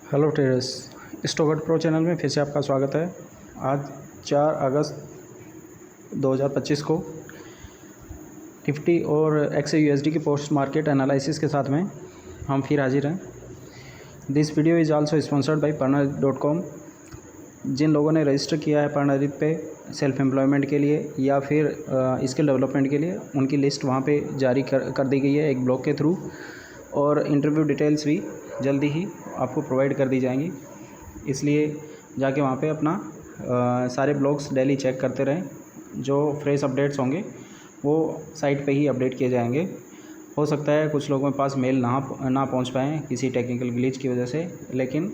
Hello traders, stock pro channel में फिर से आपका स्वागत है। आज 4 अगस्त 2025 को निफ्टी और XAUSD की पोस्ट मार्केट एनालिसिस के साथ में हम फिर हाजिर हैं। This video is also sponsored by Pernaritt.com। जिन लोगों ने रजिस्टर किया है Pernaritt पे सेल्फ एम्प्लॉयमेंट के लिए या फिर स्किल डेवलपमेंट के लिए, उनकी लिस्ट वहाँ पे जारी कर दी गई है एक ब्लॉग के थ्रू, और इंटरव्यू डिटेल्स भी जल्दी ही आपको प्रोवाइड कर दी जाएंगी। इसलिए जाके वहाँ पे अपना सारे ब्लॉग्स डेली चेक करते रहें। जो फ्रेश अपडेट्स होंगे वो साइट पे ही अपडेट किए जाएंगे। हो सकता है कुछ लोगों के पास मेल ना पहुँच पाएँ किसी टेक्निकल ग्लिच की वजह से, लेकिन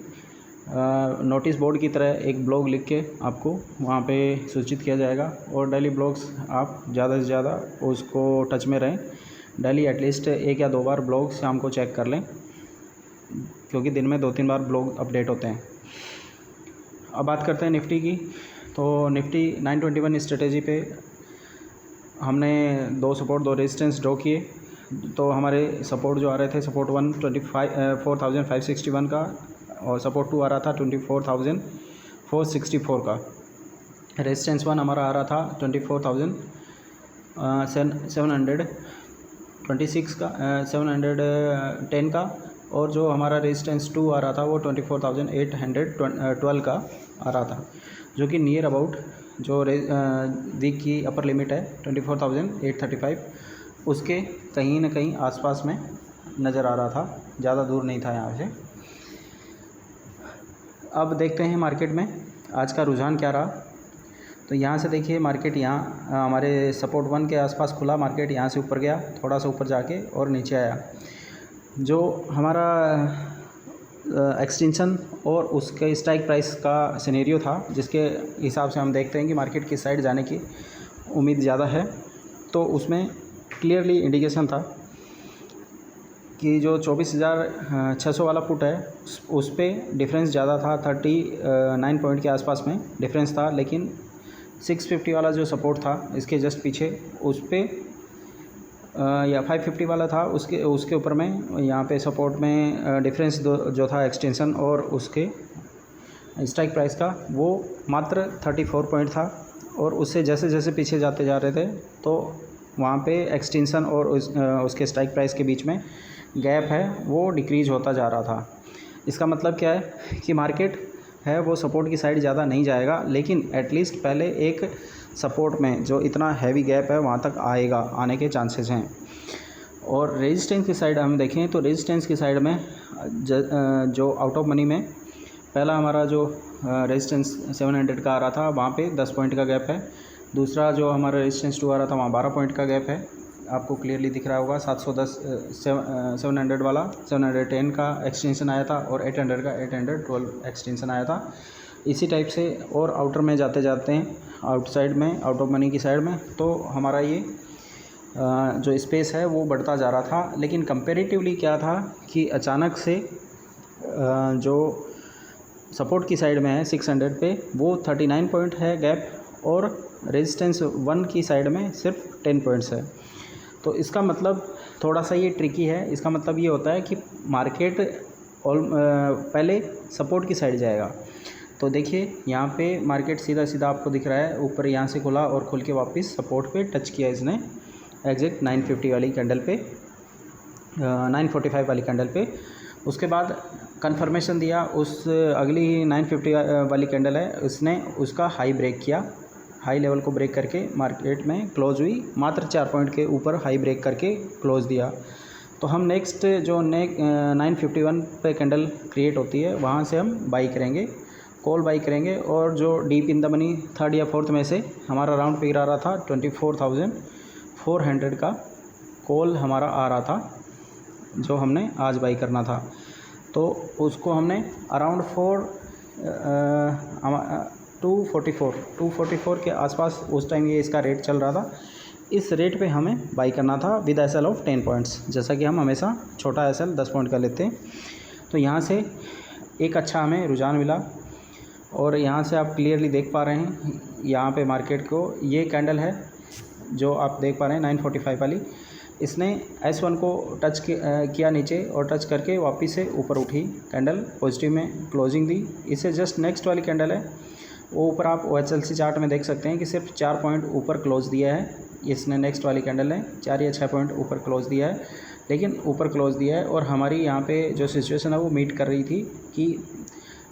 नोटिस बोर्ड की तरह एक ब्लॉग लिख के आपको वहाँ पे सूचित किया जाएगा। और डेली ब्लॉग्स आप ज़्यादा से ज़्यादा उसको टच में रहें। डेली एटलीस्ट 1 या 2 बार ब्लॉग शाम को चेक कर लें, क्योंकि दिन में 2-3 बार ब्लॉग अपडेट होते हैं। अब बात करते हैं निफ्टी की। तो निफ्टी 921 स्ट्रेटेजी पे हमने 2 सपोर्ट 2 रेजिस्टेंस ड्रॉ किए। तो हमारे सपोर्ट जो आ रहे थे, सपोर्ट 1 4561 का, और सपोर्ट 2 आ रहा था 24464 का। रेजिस्टेंस 1 हमारा आ रहा था 24726 का 710 का, और जो हमारा रेजिस्टेंस 2 आ रहा था वो 24812 का आ रहा था, जो कि नियर अबाउट जो वीक की अपर लिमिट है 24835, उसके कहीं ना कहीं आसपास में नज़र आ रहा था, ज़्यादा दूर नहीं था यहाँ से। अब देखते हैं मार्केट में आज का रुझान क्या रहा। तो यहाँ से देखिए, मार्केट यहाँ हमारे सपोर्ट 1 के आसपास खुला। मार्केट यहाँ से ऊपर गया, थोड़ा सा ऊपर जाके और नीचे आया। जो हमारा एक्सटेंशन और उसके स्ट्राइक प्राइस का सिनेरियो था, जिसके हिसाब से हम देखते हैं कि मार्केट की साइड जाने की उम्मीद ज़्यादा है, तो उसमें क्लियरली इंडिकेशन था कि जो 24,600 वाला पुट है उस पर डिफरेंस ज़्यादा था। 39 पॉइंट के आसपास में डिफरेंस था, लेकिन 650 वाला जो सपोर्ट था इसके जस्ट पीछे, उस पर या 550 वाला था, उसके ऊपर में यहाँ पे सपोर्ट में डिफरेंस जो था एक्सटेंशन और उसके स्ट्राइक प्राइस का, वो मात्र 34 पॉइंट था। और उससे जैसे जैसे पीछे जाते जा रहे थे, तो वहाँ पे एक्सटेंशन और उसके स्ट्राइक प्राइस के बीच में गैप है वो डिक्रीज होता जा रहा था। इसका मतलब क्या है कि मार्केट है वो सपोर्ट की साइड ज़्यादा नहीं जाएगा, लेकिन एटलीस्ट पहले एक सपोर्ट में जो इतना हैवी गैप है वहाँ तक आने के चांसेस हैं। और रेजिस्टेंस की साइड हम देखें तो रेजिस्टेंस की साइड में जो आउट ऑफ मनी में पहला हमारा जो रेजिस्टेंस 700 का आ रहा था, वहाँ पे 10 पॉइंट का गैप है। दूसरा जो हमारा रेजिस्टेंस 2 आ रहा था, वहाँ 12 पॉइंट का गैप है। आपको क्लियरली दिख रहा होगा। 700 वाला 710 का एक्सटेंशन आया था, और 800 का 812 एक्सटेंशन आया था। इसी टाइप से और आउटर में जाते जाते हैं, आउटसाइड में, आउट ऑफ मनी की साइड में, तो हमारा ये जो स्पेस है वो बढ़ता जा रहा था। लेकिन कंपैरेटिवली क्या था कि अचानक से जो सपोर्ट की साइड में है 600 पे, वो 39 पॉइंट है गैप, और रेजिस्टेंस 1 की साइड में सिर्फ 10 पॉइंट्स है। तो इसका मतलब थोड़ा सा ये ट्रिकी है। इसका मतलब ये होता है कि मार्केट पहले सपोर्ट की साइड जाएगा। तो देखिए यहाँ पे मार्केट सीधा सीधा आपको दिख रहा है, ऊपर यहाँ से खुला और खुल के वापस सपोर्ट पे टच किया इसने, एग्जैक्ट 950 वाली कैंडल पे, 945 वाली कैंडल पे। उसके बाद कंफर्मेशन दिया, उस अगली 950 वाली कैंडल है, उसने उसका हाई ब्रेक किया। हाई लेवल को ब्रेक करके मार्केट में क्लोज हुई, मात्र 4 पॉइंट के ऊपर हाई ब्रेक करके क्लोज दिया। तो हम नेक्स्ट जो 951 पे कैंडल क्रिएट होती है, वहाँ से हम बाई करेंगे, कॉल बाई करेंगे। और जो deep in the money 3rd या 4th में से हमारा राउंड फिगर आ रहा था 24,400 का कॉल हमारा आ रहा था, जो हमने आज बाई करना था। तो उसको हमने अराउंड 244 के आसपास उस टाइम ये इसका रेट चल रहा था। इस रेट पे हमें बाई करना था विद एसएल ऑफ 10 पॉइंट्स, जैसा कि हम हमेशा छोटा एसएल 10 पॉइंट का लेते हैं। तो यहाँ से एक अच्छा हमें रुझान मिला, और यहाँ से आप क्लियरली देख पा रहे हैं यहाँ पे मार्केट को, ये कैंडल है जो आप देख पा रहे हैं 945 वाली। इसने S1 को टच किया नीचे और टच करके वापस से ऊपर उठी, कैंडल पॉजिटिव में क्लोजिंग दी। इससे जस्ट नेक्स्ट वाली कैंडल है वो ऊपर आप OHLC चार्ट में देख सकते हैं कि सिर्फ 4 पॉइंट ऊपर क्लोज दिया है। इसने नेक्स्ट वाली कैंडल है 4 या 6 पॉइंट ऊपर क्लोज दिया है, लेकिन ऊपर क्लोज दिया है। और हमारी यहाँ पे जो सिचुएशन है वो मीट कर रही थी कि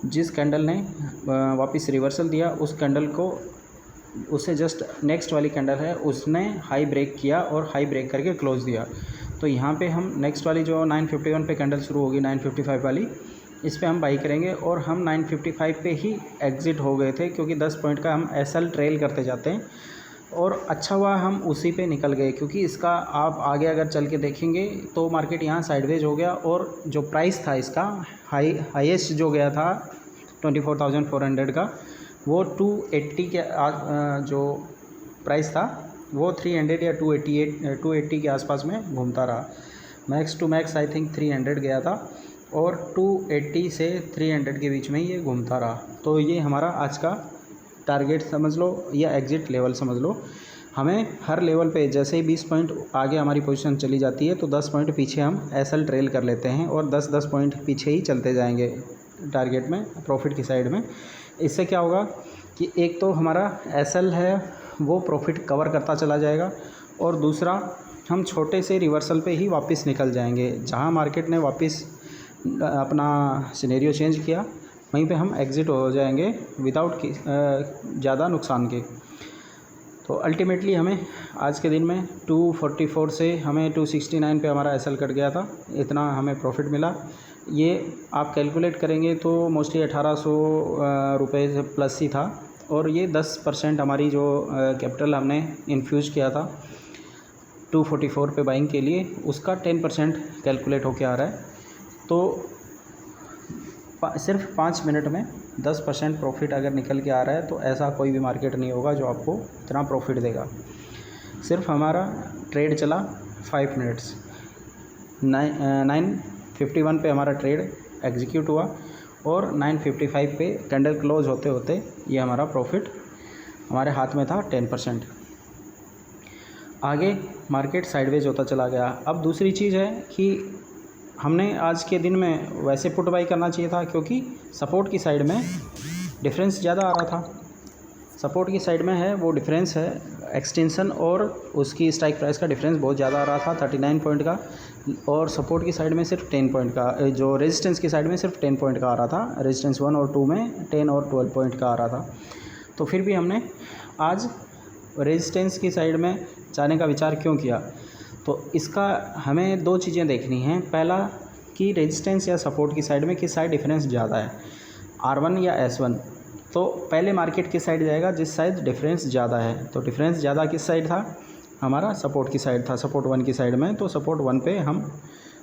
जिस कैंडल ने वापस रिवर्सल दिया उस कैंडल को, उससे जस्ट नेक्स्ट वाली कैंडल है उसने हाई ब्रेक किया और हाई ब्रेक करके क्लोज दिया। तो यहाँ पे हम नेक्स्ट वाली जो 951 पे कैंडल शुरू होगी 955 वाली, इस पे हम बाई करेंगे। और हम 955 पे ही एग्ज़िट हो गए थे क्योंकि 10 पॉइंट का हम SL ट्रेल करते जाते हैं और अच्छा हुआ हम उसी पे निकल गए, क्योंकि इसका आप आगे अगर चल के देखेंगे तो मार्केट यहाँ साइडवेज हो गया और जो प्राइस था इसका हाईएस्ट जो गया था 24,400 का, वो 280 के जो प्राइस था वो 300 या 280 के आसपास में घूमता रहा। Max to max I think 300 गया था और 280 से 300 के बीच में ये घूमता रहा। तो ये हमारा आज का टारगेट समझ लो या एग्ज़िट लेवल समझ लो। हमें हर लेवल पे जैसे ही 20 पॉइंट आगे हमारी पोजीशन चली जाती है तो 10 पॉइंट पीछे हम SL ट्रेल कर लेते हैं और 10-10 पॉइंट पीछे ही चलते जाएंगे टारगेट में, प्रॉफिट की साइड में। इससे क्या होगा कि एक तो हमारा SL है वो प्रॉफिट कवर करता चला जाएगा और दूसरा हम छोटे से रिवर्सल पे ही वापस निकल जाएंगे। जहाँ मार्केट ने वापस अपना सिनेरियो चेंज किया वहीं पे हम एग्ज़िट हो जाएंगे विदाउट ज़्यादा नुकसान के। तो अल्टीमेटली हमें आज के दिन में 244 से हमें 269 पे हमारा SL कट गया था, इतना हमें प्रॉफिट मिला। ये आप कैलकुलेट करेंगे तो मोस्टली 1800 रुपये से प्लस ही था और ये 10% हमारी जो कैपिटल हमने इन्फ्यूज़ किया था 244 पे बाइंग के लिए, उसका 10% कैलकुलेट होके आ रहा है। तो सिर्फ 5 मिनट में 10% प्रॉफिट अगर निकल के आ रहा है तो ऐसा कोई भी मार्केट नहीं होगा जो आपको इतना प्रॉफिट देगा। सिर्फ हमारा ट्रेड चला 5 मिनट्स, 951 पे हमारा ट्रेड एग्जीक्यूट हुआ और 955 पे कैंडल क्लोज होते होते ये हमारा प्रॉफिट हमारे हाथ में था 10%। आगे मार्केट साइडवेज होता चला गया। अब दूसरी चीज़ है कि हमने आज के दिन में वैसे पुट बाई करना चाहिए था क्योंकि सपोर्ट की साइड में डिफरेंस ज़्यादा आ रहा था। सपोर्ट की साइड में है वो डिफरेंस है एक्सटेंशन और उसकी स्ट्राइक प्राइस का डिफरेंस बहुत ज़्यादा आ रहा था 39 पॉइंट का, और सपोर्ट की साइड में सिर्फ 10 पॉइंट का, जो रेजिस्टेंस की साइड में सिर्फ 10 पॉइंट का आ रहा था। रेजिस्टेंस 1 और 2 में 10 और 12 पॉइंट का आ रहा था। तो फिर भी हमने आज रेजिस्टेंस की साइड में जाने का विचार क्यों किया, तो इसका हमें 2 चीज़ें देखनी हैं। पहला कि रेजिस्टेंस या सपोर्ट की साइड में किस साइड डिफरेंस ज़्यादा है, R1 या S1। तो पहले मार्केट किस साइड जाएगा जिस साइड डिफरेंस ज़्यादा है। तो डिफरेंस ज़्यादा किस साइड था, हमारा सपोर्ट की साइड था, सपोर्ट 1 की साइड में। तो सपोर्ट 1 पे हम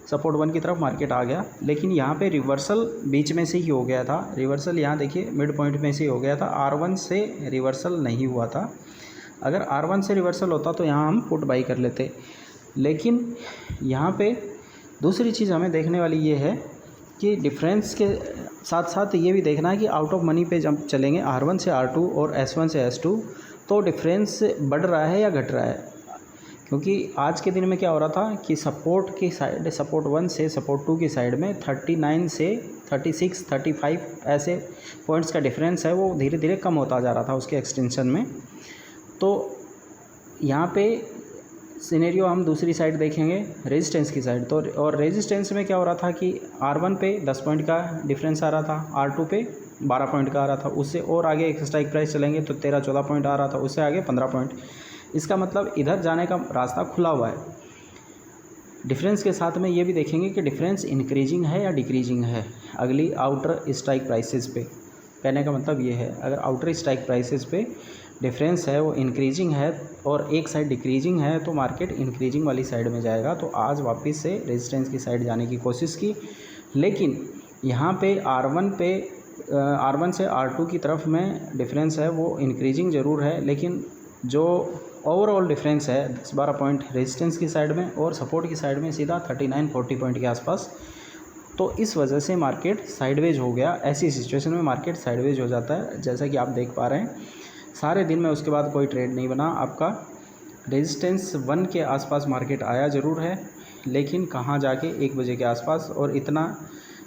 सपोर्ट 1 की तरफ मार्केट आ गया, लेकिन यहाँ पे रिवर्सल बीच में से ही हो गया था। रिवर्सल यहाँ देखिए मिड पॉइंट में से ही हो गया था, R1 से रिवर्सल नहीं हुआ था। अगर R1 से रिवर्सल होता तो यहाँ हम पुट बाई कर लेते। लेकिन यहाँ पे दूसरी चीज़ हमें देखने वाली ये है कि डिफरेंस के साथ साथ ये भी देखना है कि आउट ऑफ मनी पे जब चलेंगे R1 से R2 और S1 से S2 तो डिफरेंस बढ़ रहा है या घट रहा है। क्योंकि आज के दिन में क्या हो रहा था कि सपोर्ट की साइड, सपोर्ट 1 से सपोर्ट 2 की साइड में 39 से 36, 35 ऐसे पॉइंट्स का डिफरेंस है, वो धीरे धीरे कम होता जा रहा था उसके एक्सटेंशन में। तो यहाँ पे सिनेरियो हम दूसरी साइड देखेंगे रेजिस्टेंस की साइड। तो और रेजिस्टेंस में क्या हो रहा था कि R1 पे 10 पॉइंट का डिफरेंस आ रहा था, R2 पे 12 पॉइंट का आ रहा था, उससे और आगे एक स्ट्राइक प्राइस चलेंगे तो 13-14 पॉइंट आ रहा था, उससे आगे 15 पॉइंट। इसका मतलब इधर जाने का रास्ता खुला हुआ है। डिफरेंस के साथ में ये भी देखेंगे कि डिफरेंस इंक्रीजिंग है या डिक्रीजिंग है अगली आउटर स्ट्राइक प्राइसेस पे। कहने का मतलब ये है, अगर आउटर स्ट्राइक प्राइसेस पे डिफरेंस है वो इंक्रीजिंग है और एक साइड डिक्रीजिंग है तो मार्केट इंक्रीजिंग वाली साइड में जाएगा। तो आज वापस से रेजिस्टेंस की साइड जाने की कोशिश की, लेकिन यहाँ पे R1 से R2 की तरफ में डिफरेंस है वो इंक्रीजिंग ज़रूर है, लेकिन जो ओवरऑल डिफरेंस है 10-12 पॉइंट रेजिस्टेंस की साइड में और सपोर्ट की साइड में सीधा 39-40 पॉइंट के आसपास। तो इस वजह से मार्केट साइडवेज हो गया। ऐसी सिचुएशन में मार्केट साइडवेज हो जाता है, जैसा कि आप देख पा रहे हैं। सारे दिन में उसके बाद कोई ट्रेड नहीं बना आपका, रेजिस्टेंस 1 के आसपास मार्केट आया ज़रूर है, लेकिन कहाँ जाके 1 बजे के आसपास, और इतना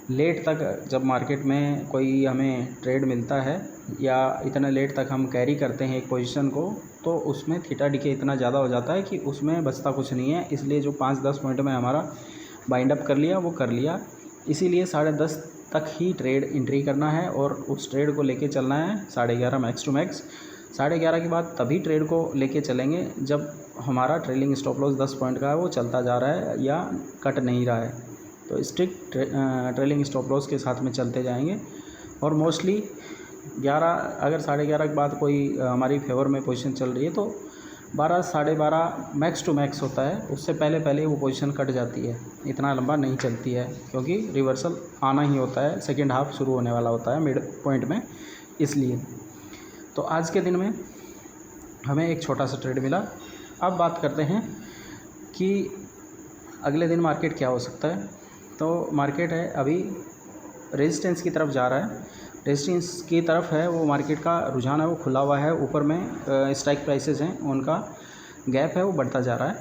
लेट तक जब मार्केट में कोई हमें ट्रेड मिलता है या इतना लेट तक हम कैरी करते हैं एक पोजीशन को, तो उसमें थीटा डीके इतना ज़्यादा हो जाता है कि उसमें बचता कुछ नहीं है। इसलिए जो 5-10 पॉइंट में हमारा बाइंड अप कर लिया वो कर लिया, इसीलिए 10:30 तक ही ट्रेड एंट्री करना है और उस ट्रेड को लेके चलना है 11:30 मैक्स टू मैक्स। 11:30 के बाद तभी ट्रेड को लेके चलेंगे जब हमारा ट्रेलिंग स्टॉप लॉस 10 पॉइंट का है वो चलता जा रहा है या कट नहीं रहा है, तो स्ट्रिक्ट ट्रेलिंग स्टॉप लॉस के साथ में चलते जाएंगे। और मोस्टली 11 अगर 11:30 के बाद कोई हमारी फेवर में पोजीशन चल रही है तो 12 12:30 मैक्स टू मैक्स होता है, उससे पहले वो पोजीशन कट जाती है, इतना लंबा नहीं चलती है, क्योंकि रिवर्सल आना ही होता है, सेकेंड हाफ शुरू होने वाला होता है मिड पॉइंट में। इसलिए तो आज के दिन में हमें एक छोटा सा ट्रेड मिला। अब बात करते हैं कि अगले दिन मार्केट क्या हो सकता है। तो मार्केट है अभी रेजिस्टेंस की तरफ जा रहा है, रेजिस्टेंस की तरफ है वो मार्केट का रुझान है, वो खुला हुआ है, ऊपर में स्ट्राइक प्राइसेस हैं उनका गैप है वो बढ़ता जा रहा है।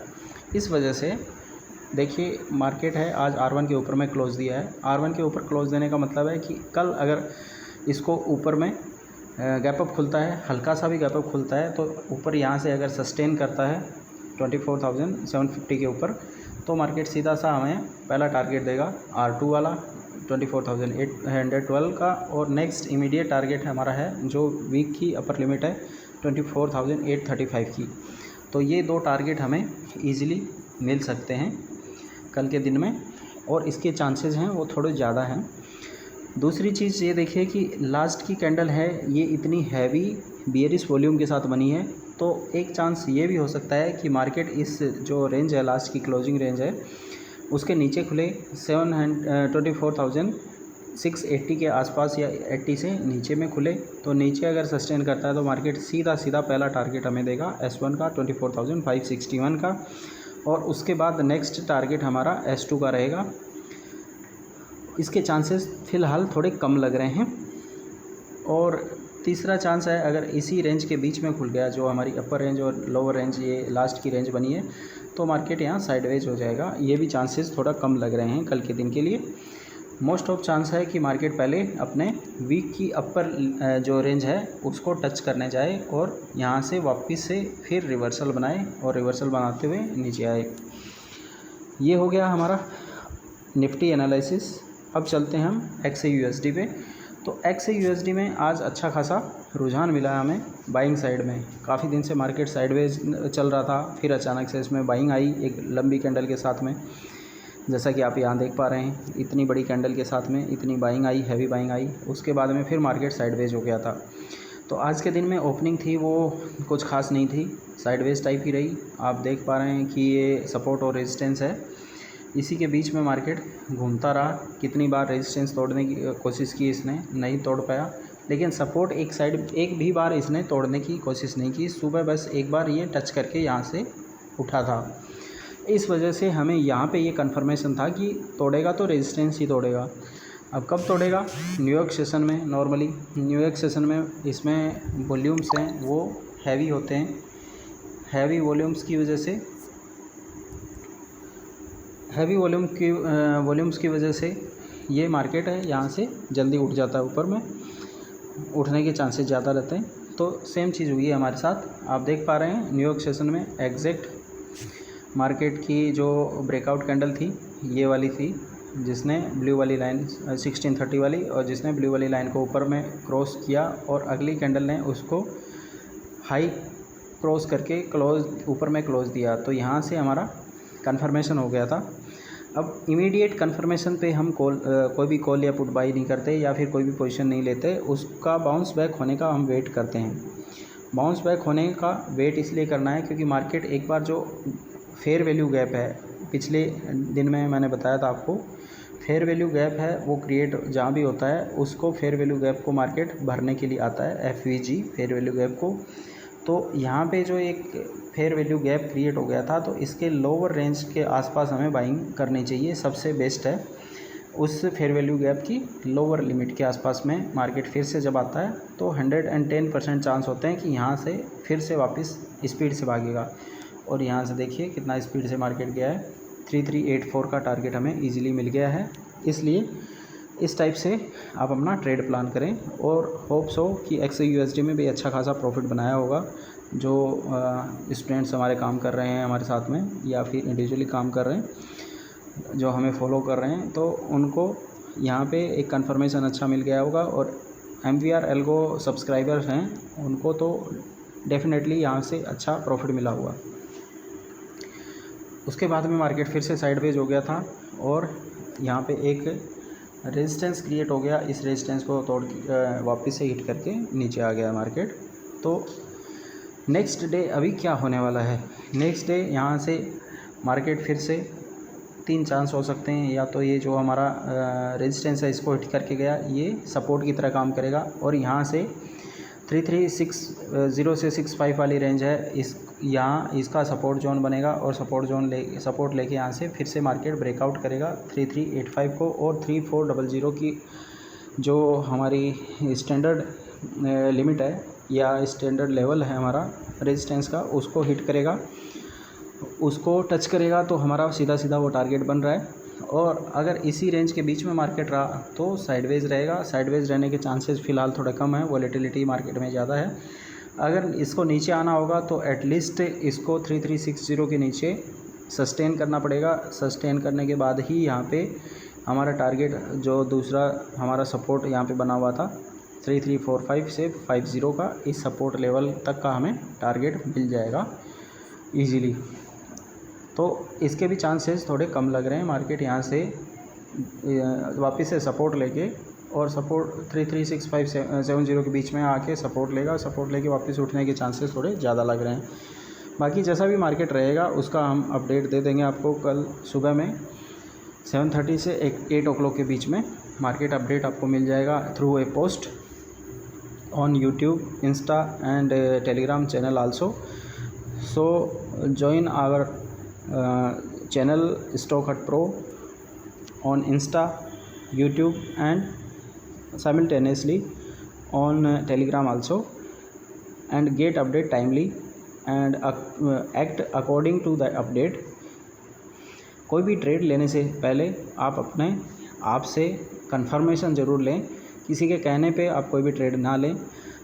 इस वजह से देखिए मार्केट है आज R1 के ऊपर में क्लोज़ दिया है। R1 के ऊपर क्लोज़ देने का मतलब है कि कल अगर इसको ऊपर में गैप अप खुलता है, हल्का सा भी गैप अप खुलता है, तो ऊपर यहाँ से अगर सस्टेन करता है 24,750 के ऊपर, तो मार्केट सीधा सा हमें पहला टारगेट देगा R2 वाला 24,812 का, और नेक्स्ट इमीडिएट टारगेट हमारा है जो वीक की अपर लिमिट है 24,835 की। तो ये 2 टारगेट हमें ईज़िली मिल सकते हैं कल के दिन में, और इसके चांसेस हैं वो थोड़े ज़्यादा हैं। दूसरी चीज़ ये देखिए कि लास्ट की कैंडल है ये इतनी हैवी बियरिश वॉल्यूम के साथ बनी है, तो एक चांस ये भी हो सकता है कि मार्केट इस जो रेंज है लास्ट की क्लोजिंग रेंज है उसके नीचे खुले 24,680 के आसपास या 80 से नीचे में खुले, तो नीचे अगर सस्टेन करता है तो मार्केट सीधा पहला टारगेट हमें देगा S1 का 24,561 का, और उसके बाद नेक्स्ट टारगेट हमारा S2 का रहेगा। इसके चांसेस फ़िलहाल थोड़े कम लग रहे हैं। और तीसरा चांस है अगर इसी रेंज के बीच में खुल गया जो हमारी अपर रेंज और लोअर रेंज ये लास्ट की रेंज बनी है, तो मार्केट यहाँ साइडवेज हो जाएगा। ये भी चांसेस थोड़ा कम लग रहे हैं कल के दिन के लिए। मोस्ट ऑफ चांस है कि मार्केट पहले अपने वीक की अपर जो रेंज है उसको टच करने जाए और यहाँ से वापस से फिर रिवर्सल बनाए और रिवर्सल बनाते हुए नीचे आए। ये हो गया हमारा निफ्टी एनालिसिस। अब चलते हैं हम XAUSD पे। तो XAUSD में आज अच्छा खासा रुझान मिला है हमें बाइंग साइड में। काफ़ी दिन से मार्केट साइडवेज चल रहा था, फिर अचानक से इसमें बाइंग आई एक लंबी कैंडल के साथ में, जैसा कि आप यहाँ देख पा रहे हैं। इतनी बड़ी कैंडल के साथ में इतनी buying I, heavy buying I, उसके बाद में फिर मार्केट साइडवेज हो गया था। तो आज के दिन में ओपनिंग थी वो कुछ खास नहीं थी, साइडवेज टाइप ही रही। आप देख पा रहे हैं कि ये सपोर्ट और रेजिस्टेंस है, इसी के बीच में मार्केट घूमता रहा। कितनी बार रेजिस्टेंस तोड़ने की कोशिश की इसने, नहीं तोड़ पाया, लेकिन सपोर्ट एक भी बार इसने तोड़ने की कोशिश नहीं की। सुबह बस एक बार ये टच करके यहाँ से उठा था। इस वजह से हमें यहाँ पे ये कन्फर्मेशन था कि तोड़ेगा तो रेजिस्टेंस ही तोड़ेगा। अब कब तोड़ेगा? न्यूयॉर्क सेशन में। नॉर्मली न्यूयॉर्क सेशन में इसमें वॉल्यूम्स हैं वो हैवी होते हैं। हैवी वॉल्यूम्स की वजह से ये मार्केट है यहाँ से जल्दी उठ जाता है, ऊपर में उठने के चांसेस ज़्यादा रहते हैं। तो सेम चीज़ हुई है हमारे साथ। आप देख पा रहे हैं न्यूयॉर्क सेशन में एग्जैक्ट मार्केट की जो ब्रेकआउट कैंडल थी ये वाली थी, जिसने ब्लू वाली लाइन 1630 वाली, और जिसने ब्लू वाली लाइन को ऊपर में क्रॉस किया और अगली कैंडल ने उसको हाई क्रॉस करके ऊपर में क्लोज दिया। तो यहाँ से हमारा कन्फर्मेशन हो गया था। अब इमीडिएट कन्फर्मेशन पे हम कोई भी कॉल या पुट बाई नहीं करते या फिर कोई भी पोजीशन नहीं लेते, उसका बाउंस बैक होने का हम वेट करते हैं। बाउंस बैक होने का वेट इसलिए करना है क्योंकि मार्केट एक बार जो फेयर वैल्यू गैप है, पिछले दिन में मैंने बताया था आपको, फेयर वैल्यू गैप है वो क्रिएट जहाँ भी होता है उसको फेयर वैल्यू गैप को मार्केट भरने के लिए आता है, FVG फेयर वैल्यू गैप को। तो यहाँ पे जो एक फेयर वैल्यू गैप क्रिएट हो गया था, तो इसके लोअर रेंज के आसपास हमें बाइंग करनी चाहिए, सबसे बेस्ट है। उस फेयर वैल्यू गैप की लोअर लिमिट के आसपास में मार्केट फिर से जब आता है तो 110% चांस होते हैं कि यहाँ से फिर से वापस स्पीड से भागेगा। और यहाँ से देखिए कितना स्पीड से मार्केट गया है। 3384 का टारगेट हमें इजीली मिल गया है। इसलिए इस टाइप से आप अपना ट्रेड प्लान करें और होप्स हो कि XAUSD में भी अच्छा खासा प्रॉफिट बनाया होगा। जो स्टूडेंट्स हमारे काम कर रहे हैं हमारे साथ में या फिर इंडिविजुअली काम कर रहे हैं, जो हमें फॉलो कर रहे हैं, तो उनको यहाँ पे एक कंफर्मेशन अच्छा मिल गया होगा। और MVR एल्गो सब्सक्राइबर्स हैं उनको तो डेफिनेटली यहाँ से अच्छा प्रॉफिट मिला हुआ। उसके बाद में मार्केट फिर से साइडवेज हो गया था और यहाँ पे एक रेजिस्टेंस क्रिएट हो गया। इस रेजिस्टेंस को तोड़ वापस से हिट करके नीचे आ गया मार्केट। तो नेक्स्ट डे अभी क्या होने वाला है? नेक्स्ट डे यहाँ से मार्केट फिर से 3 चांस हो सकते हैं। या तो ये जो हमारा रेजिस्टेंस है इसको हिट करके गया, ये सपोर्ट की तरह काम करेगा और यहाँ से 3360 से 65 वाली रेंज है, यहाँ इसका सपोर्ट जोन बनेगा और सपोर्ट लेके यहाँ से फिर से मार्केट ब्रेकआउट करेगा 3385 को। और 3400 की जो हमारी स्टैंडर्ड लिमिट है या स्टैंडर्ड लेवल है हमारा रेजिस्टेंस का, उसको हिट करेगा, उसको टच करेगा तो हमारा सीधा सीधा वो टारगेट बन रहा है। और अगर इसी रेंज के बीच में मार्केट रहा तो साइडवेज रहेगा। साइडवेज रहने के चांसेस फ़िलहाल थोड़ा कम है, वॉलेटिलिटी मार्केट में ज़्यादा है। अगर इसको नीचे आना होगा तो एटलीस्ट इसको 3360 के नीचे सस्टेन करना पड़ेगा। सस्टेन करने के बाद ही यहाँ पे हमारा टारगेट, जो दूसरा हमारा सपोर्ट यहाँ पे बना हुआ था 3345 से 50 का, इस सपोर्ट लेवल तक का हमें टारगेट मिल जाएगा ईजीली। तो इसके भी चांसेस थोड़े कम लग रहे हैं। मार्केट यहाँ से वापस से सपोर्ट लेके और सपोर्ट 336570 के बीच में आके सपोर्ट लेगा। सपोर्ट लेके वापस उठने के चांसेस थोड़े ज़्यादा लग रहे हैं। बाकी जैसा भी मार्केट रहेगा उसका हम अपडेट दे देंगे आपको कल सुबह में 7:30 से 8 o'clock के बीच में मार्केट अपडेट आपको मिल जाएगा through a post on YouTube, Insta and Telegram channel also. So join our channel Stock Hut Pro on Insta, YouTube and simultaneously on Telegram also, and get update timely and act according to the update. कोई भी trade लेने से पहले आप अपने आप से confirmation ज़रूर लें। किसी के कहने पे आप कोई भी ट्रेड ना लें।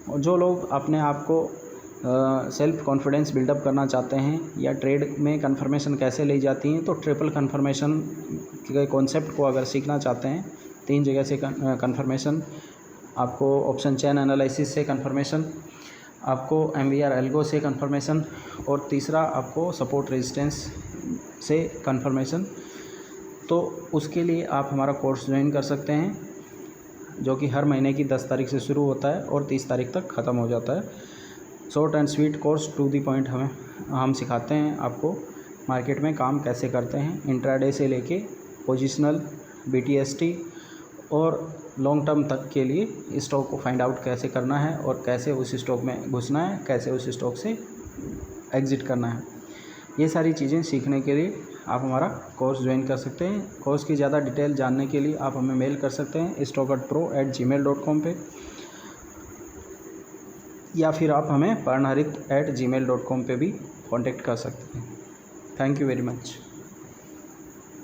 और जो लोग अपने आप को सेल्फ कॉन्फिडेंस बिल्डअप करना चाहते हैं या ट्रेड में कंफर्मेशन कैसे ली जाती हैं, तो ट्रिपल कंफर्मेशन के कॉन्सेप्ट को अगर सीखना चाहते हैं, 3 जगह से कंफर्मेशन, आपको ऑप्शन चेन एनालिसिस से कंफर्मेशन, आपको MVR एल्गो से कंफर्मेशन और तीसरा आपको सपोर्ट रेजिस्टेंस से कंफर्मेशन, तो उसके लिए आप हमारा कोर्स ज्वाइन कर सकते हैं, जो कि हर महीने की 10 तारीख से शुरू होता है और 30 तारीख तक ख़त्म हो जाता है। Short and sweet course, to the point हम सिखाते हैं आपको मार्केट में काम कैसे करते हैं, इंट्राडे से लेके पोजिशनल, BTST और लॉन्ग टर्म तक के लिए स्टॉक को फाइंड आउट कैसे करना है और कैसे उस स्टॉक में घुसना है, कैसे उस स्टॉक से एग्ज़िट करना है। ये सारी चीज़ें सीखने के लिए आप हमारा कोर्स ज्वाइन कर सकते हैं। कोर्स की ज़्यादा डिटेल जानने के लिए आप हमें मेल कर सकते हैं stockhutpro@gmail.com पे, या फिर आप हमें parnaharit@gmail.com पे भी कांटेक्ट कर सकते हैं। Thank you very much.